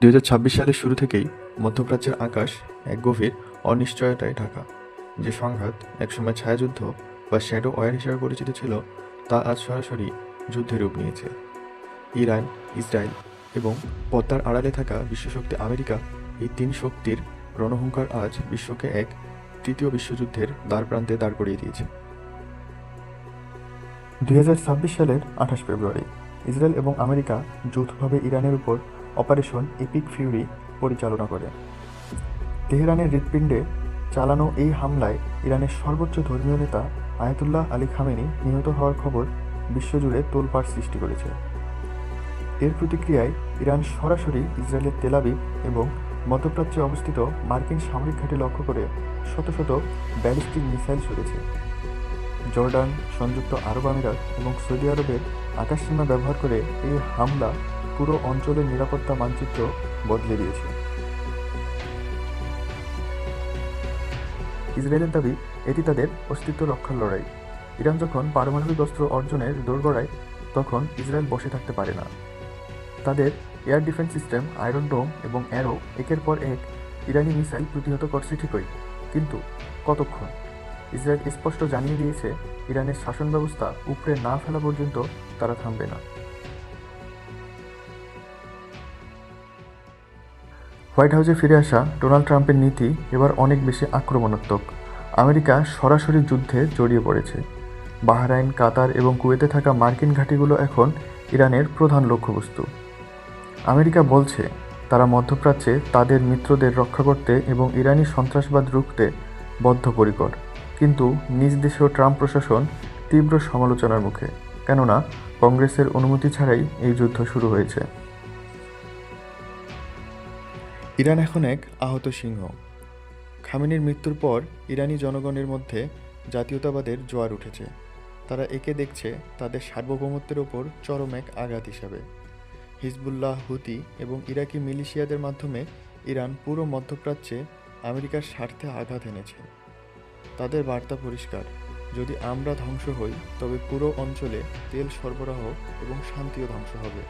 2026 সালের শুরু থেকেই মধ্যপ্রাচ্যের আকাশ এক গভীর অনিশ্চয়তায় ঢাকা। যে সংঘাত একসময় ছায়াযুদ্ধ বা শ্যাডো ওয়ার হিসেবে পরিচিত ছিল, তা আজ সরাসরি যুদ্ধে রূপ নিয়েছে। ইরান, ইসরায়েল এবং পদ্মার আড়ালে থাকা বিশ্বশক্তি আমেরিকা, এই তিন শক্তির রণহুঙ্কার আজ বিশ্বকে এক তৃতীয় বিশ্বযুদ্ধের দ্বারপ্রান্তে দাঁড় করিয়ে দিয়েছে। 2026 সালের 28 ফেব্রুয়ারি ইসরায়েল এবং আমেরিকা যৌথভাবে ইরানের উপর অপারেশন এপিক ফিউরি পরিচালনা করে। তেহরানের হৃৎপিণ্ডে চালানো এই হামলায় ইরানের সর্বোচ্চ ধর্মীয় নেতা আয়াতুল্লাহ আলী খামেনি নিহত হওয়ার খবর বিশ্বজুড়ে তোলপাড় সৃষ্টি করেছে। এর প্রতিক্রিয়ায় ইরান সরাসরি ইসরায়েলের তেল আবিব এবং মধ্যপ্রাচ্যে অবস্থিত মার্কিন সামরিক ঘাঁটি লক্ষ্য করে শত শত ব্যালিস্টিক মিসাইল ছুড়েছে। জর্ডান, সংযুক্ত আরব আমিরাত এবং সৌদি আরবের আকাশসীমা ব্যবহার করে এই হামলা পুরো অঞ্চলের নিরাপত্তা মানচিত্র বদলে দিয়েছে। ইসরায়েলের দাবি, এটি তাদের অস্তিত্ব রক্ষার লড়াই। ইরান যখন পারমাণবিক অস্ত্র অর্জনের দোরগোড়ায়, তখন ইসরায়েল বসে থাকতে পারে না। তাদের এয়ার ডিফেন্স সিস্টেম আয়রন ডোম এবং অ্যারো একের পর এক ইরানি মিসাইল প্রতিহত করছে ঠিকই, কিন্তু কতক্ষণ? ইসরায়েল স্পষ্ট জানিয়ে দিয়েছে, ইরানের শাসন ব্যবস্থা উপড়ে না ফেলা পর্যন্ত তারা থামবে না। হোয়াইট হাউসে ফিরে আসা ডোনাল্ড ট্রাম্পের নীতি এবার অনেক বেশি আক্রমণাত্মক। আমেরিকা সরাসরি যুদ্ধে জড়িয়ে পড়েছে। বাহরাইন, কাতার এবং কুয়েতে থাকা মার্কিন ঘাঁটিগুলো এখন ইরানের প্রধান লক্ষ্যবস্তু। আমেরিকা বলছে, তারা মধ্যপ্রাচ্যে তাদের মিত্রদের রক্ষা করতে এবং ইরানি সন্ত্রাসবাদ রুখতে বদ্ধপরিকর। কিন্তু নিজ দেশেও ট্রাম্প প্রশাসন তীব্র সমালোচনার মুখে, কেননা কংগ্রেসের অনুমতি ছাড়াই এই যুদ্ধ শুরু হয়েছে। ইরান এখন এক আহত সিংহ। খামেনির মৃত্যুর পর ইরানি জনগণের মধ্যে জাতীয়তাবাদের জোয়ার উঠেছে। তারা একে দেখছে তাদের সার্বভৌমত্বের ওপর চরম এক আঘাত হিসাবে। হিজবুল্লাহ, হুতি এবং ইরাকি মিলিশিয়াদের মাধ্যমে ইরান পুরো মধ্যপ্রাচ্যে আমেরিকার স্বার্থে আঘাত এনেছে। তাদের বার্তা পরিষ্কার, যদি আমরা ধ্বংস হই তবে পুরো অঞ্চলে তেল সরবরাহ এবং শান্তিও ধ্বংস হবে।